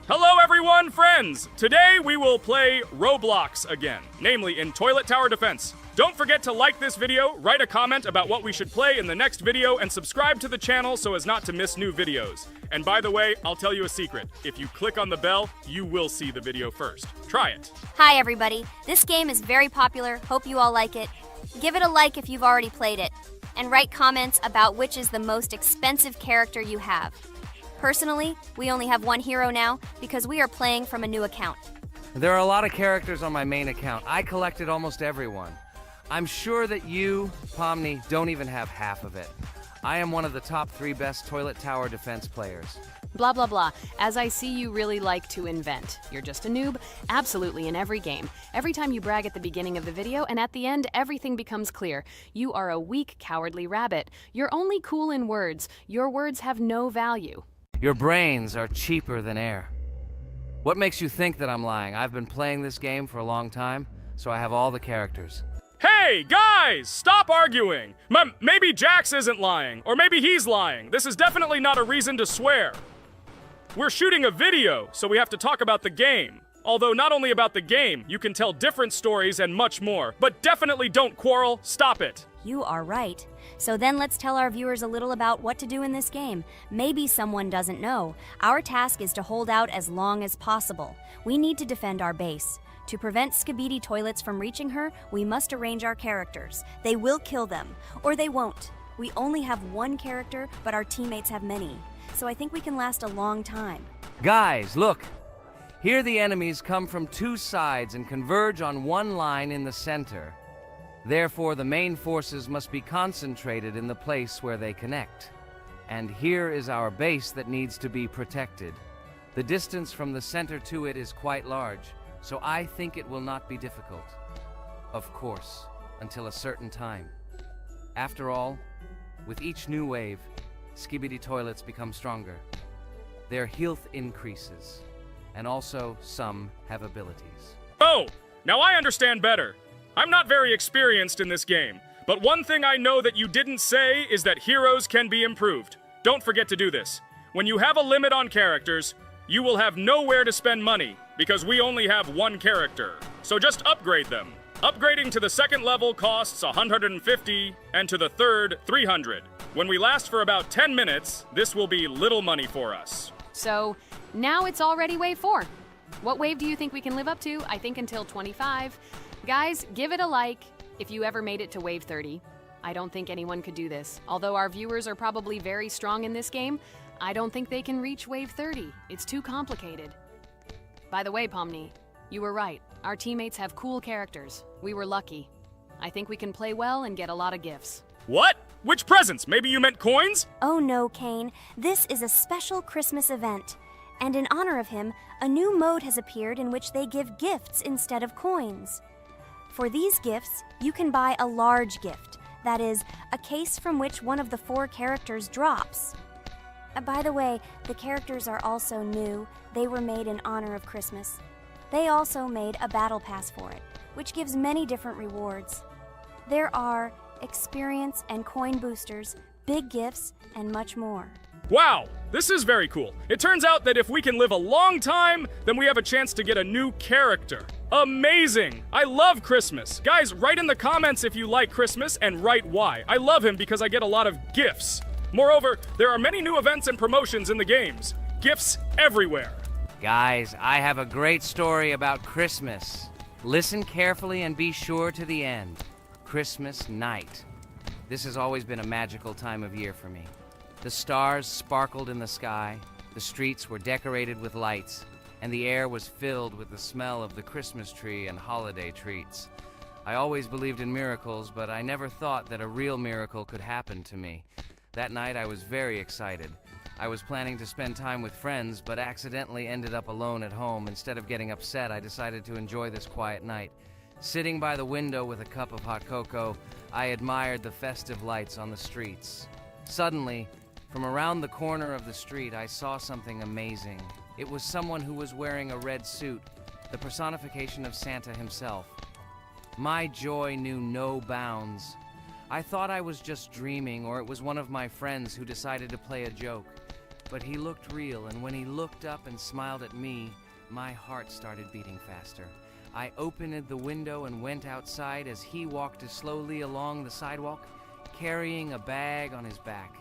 Hello, everyone, friends. Today we will play Roblox again, namely in Toilet Tower Defense. Don't forget to like this video, write a comment about what we should play in the next video, and subscribe to the channel so as not to miss new videos. And by the way, I'll tell you a secret. If you click on the bell, you will see the video first. Try it. Hi, everybody. This game is very popular. Hope you all like it. Give it a like if you've already played it. And write comments about which is the most expensive character you have. Personally, we only have one hero now because we are playing from a new account. There are a lot of characters on my main account. I collected almost everyone. I'm sure that you, Pomni, don't even have half of it. I am one of the top 3 best Toilet Tower Defense players. Blah, blah, blah. As I see you really like to invent. You're just a noob, absolutely in every game. Every time you brag at the beginning of the video, and at the end, everything becomes clear. You are a weak, cowardly rabbit. You're only cool in words. Your words have no value. Your brains are cheaper than air. What makes you think that I'm lying? I've been playing this game for a long time, so I have all the characters. Hey, guys! Stop arguing! Maybe Jax isn't lying, or maybe he's lying. This is definitely not a reason to swear. We're shooting a video, so we have to talk about the game. Although not only about the game, you can tell different stories and much more. But definitely don't quarrel. Stop it. You are right. So then let's tell our viewers a little about what to do in this game. Maybe someone doesn't know. Our task is to hold out as long as possible. We need to defend our base. To prevent Skibidi Toilets from reaching her, we must arrange our characters. They will kill them, or they won't. We only have one character, but our teammates have many. So I think we can last a long time. Guys, look! Here the enemies come from 2 sides and converge on one line in the center. Therefore, the main forces must be concentrated in the place where they connect. And here is our base that needs to be protected. The distance from the center to it is quite large, so I think it will not be difficult. Of course, until a certain time. After all, with each new wave, Skibidi Toilets become stronger. Their health increases, and also some have abilities. Oh, now I understand better. I'm not very experienced in this game, but one thing I know that you didn't say is that heroes can be improved. Don't forget to do this. When you have a limit on characters, you will have nowhere to spend money, because we only have one character. So just upgrade them. Upgrading to the 2nd level costs 150, and to the 3rd, 300. When we last for about 10 minutes, this will be little money for us. So, now it's already wave 4. What wave do you think we can live up to? I think until 25. Guys, give it a like if you ever made it to wave 30. I don't think anyone could do this. Although our viewers are probably very strong in this game, I don't think they can reach wave 30. It's too complicated. By the way, Pomni, you were right. Our teammates have cool characters. We were lucky. I think we can play well and get a lot of gifts. What? Which presents? Maybe you meant coins? Oh no, Kane. This is a special Christmas event. And in honor of him, a new mode has appeared in which they give gifts instead of coins. For these gifts, you can buy a large gift. That is, a case from which one of the 4 characters drops. By the way, the characters are also new. They were made in honor of Christmas. They also made a battle pass for it, which gives many different rewards. There are experience and coin boosters, big gifts, and much more. Wow, this is very cool. It turns out that if we can live a long time, then we have a chance to get a new character. Amazing! I love Christmas. Guys, write in the comments if you like Christmas and write why. I love him because I get a lot of gifts. Moreover, there are many new events and promotions in the games. Gifts everywhere. Guys, I have a great story about Christmas. Listen carefully and be sure to the end. Christmas night. This has always been a magical time of year for me. The stars sparkled in the sky, the streets were decorated with lights, and the air was filled with the smell of the Christmas tree and holiday treats. I always believed in miracles, but I never thought that a real miracle could happen to me. That night I was very excited. I was planning to spend time with friends, but accidentally ended up alone at home. Instead of getting upset, I decided to enjoy this quiet night. Sitting by the window with a cup of hot cocoa, I admired the festive lights on the streets. Suddenly, from around the corner of the street, I saw something amazing. It was someone who was wearing a red suit. the personification of Santa himself. My joy knew no bounds. I thought I was just dreaming, or it was one of my friends who decided to play a joke. But he looked real, and when he looked up and smiled at me, my heart started beating faster. I opened the window and went outside as he walked slowly along the sidewalk, carrying a bag on his back,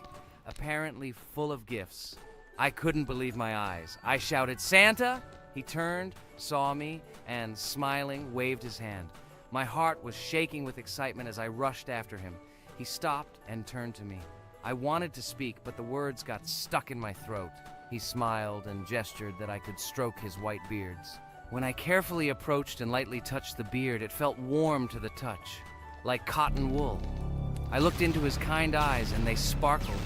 apparently full of gifts. I couldn't believe my eyes. I shouted, "Santa!" He turned, saw me, and smiling, waved his hand. My heart was shaking with excitement as I rushed after him. He stopped and turned to me. I wanted to speak, but the words got stuck in my throat. He smiled and gestured that I could stroke his white beards. When I carefully approached and lightly touched the beard, it felt warm to the touch, like cotton wool. I looked into his kind eyes, and they sparkled,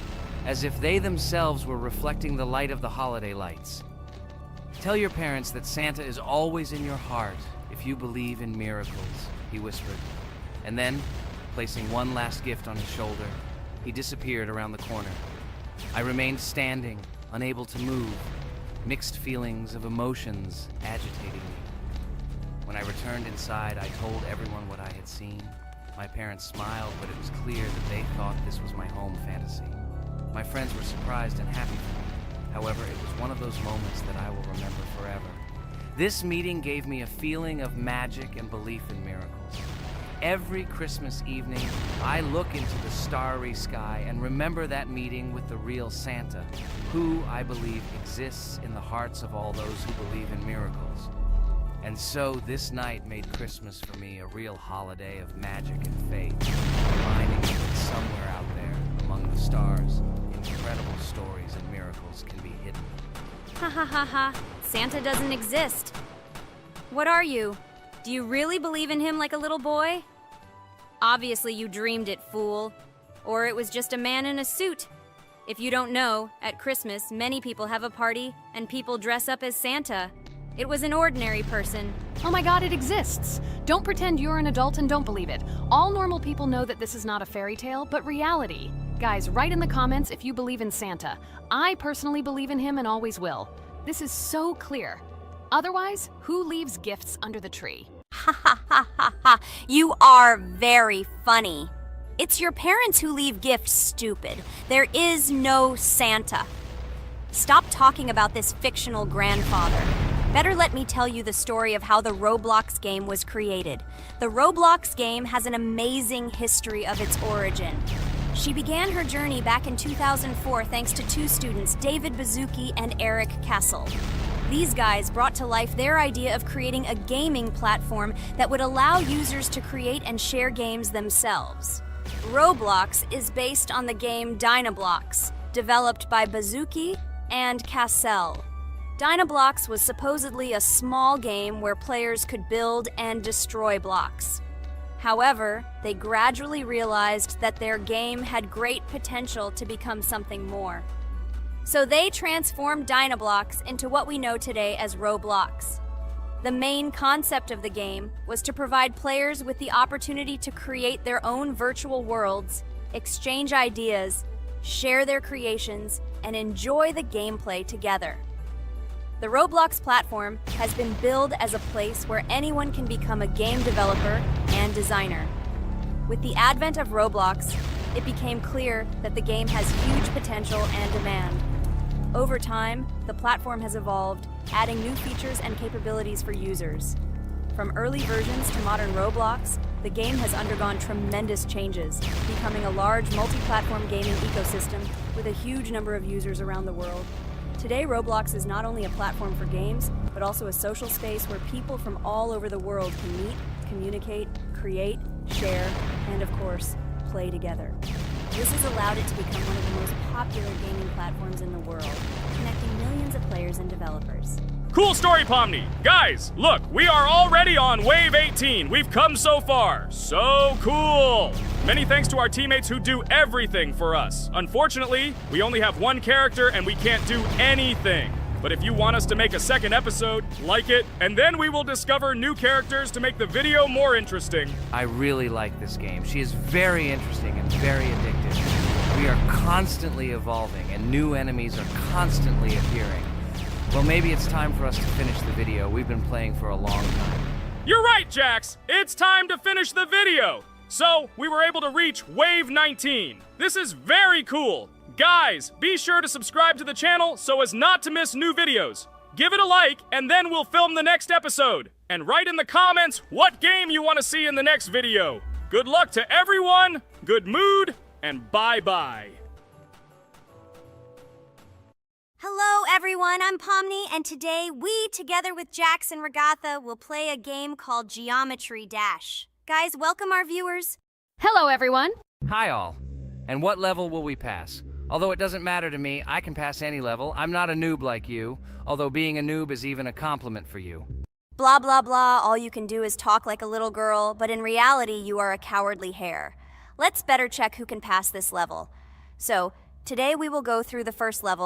as if they themselves were reflecting the light of the holiday lights. "Tell your parents that Santa is always in your heart if you believe in miracles," he whispered. And then, placing one last gift on his shoulder, he disappeared around the corner. I remained standing, unable to move, mixed feelings of emotions agitating me. When I returned inside, I told everyone what I had seen. My parents smiled, but it was clear that they thought this was my home fantasy. My friends were surprised and happy for me. However, it was one of those moments that I will remember forever. This meeting gave me a feeling of magic and belief in miracles. Every Christmas evening, I look into the starry sky and remember that meeting with the real Santa, who, I believe, exists in the hearts of all those who believe in miracles. And so this night made Christmas for me a real holiday of magic and faith, reminding me that somewhere out there, among the stars, incredible stories and miracles can be hidden. Ha ha ha ha. Santa doesn't exist. What are you? Do you really believe in him like a little boy? Obviously you dreamed it, fool. Or it was just a man in a suit. If you don't know, at Christmas, many people have a party and people dress up as Santa. It was an ordinary person. Oh my god, it exists! Don't pretend you're an adult and don't believe it. All normal people know that this is not a fairy tale, but reality. Guys, write in the comments if you believe in Santa. I personally believe in him and always will. This is so clear. Otherwise, who leaves gifts under the tree? Ha ha ha ha ha. You are very funny. It's your parents who leave gifts, stupid. There is no Santa. Stop talking about this fictional grandfather. Better let me tell you the story of how the Roblox game was created. The Roblox game has an amazing history of its origin. She began her journey back in 2004 thanks to two students, David Bazuki and Eric Kessel. These guys brought to life their idea of creating a gaming platform that would allow users to create and share games themselves. Roblox is based on the game Dynablox, developed by Bazuki and Cassell. Dynablox was supposedly a small game where players could build and destroy blocks. However, they gradually realized that their game had great potential to become something more. So they transformed Dynablox into what we know today as Roblox. The main concept of the game was to provide players with the opportunity to create their own virtual worlds, exchange ideas, share their creations, and enjoy the gameplay together. The Roblox platform has been billed as a place where anyone can become a game developer and designer. With the advent of Roblox, it became clear that the game has huge potential and demand. Over time, the platform has evolved, adding new features and capabilities for users. From early versions to modern Roblox, the game has undergone tremendous changes, becoming a large multi-platform gaming ecosystem with a huge number of users around the world. Today, Roblox is not only a platform for games, but also a social space where people from all over the world can meet, communicate, create, share, and of course, play together. This has allowed it to become one of the most popular gaming platforms in the world, connecting millions of players and developers. Cool story, Pomni. Guys, look, we are already on Wave 18. We've come so far. So cool. Many thanks to our teammates who do everything for us. Unfortunately, we only have one character and we can't do anything. But if you want us to make a second episode, like it, and then we will discover new characters to make the video more interesting. I really like this game. She is very interesting and very addictive. We are constantly evolving and new enemies are constantly appearing. Well, maybe it's time for us to finish the video. We've been playing for a long time. You're right, Jax! It's time to finish the video! So, we were able to reach Wave 19. This is very cool. Guys, be sure to subscribe to the channel so as not to miss new videos. Give it a like, and then we'll film the next episode. And write in the comments what game you want to see in the next video. Good luck to everyone, good mood, and bye-bye. Hello, everyone. I'm Pomni, and today we, together with Jax and Regatha, will play a game called Geometry Dash. Guys, welcome our viewers. Hello, everyone. Hi, all. And what level will we pass? Although it doesn't matter to me, I can pass any level. I'm not a noob like you, although being a noob is even a compliment for you. Blah, blah, blah. All you can do is talk like a little girl, but in reality, you are a cowardly hare. Let's better check who can pass this level. So, today we will go through the first level,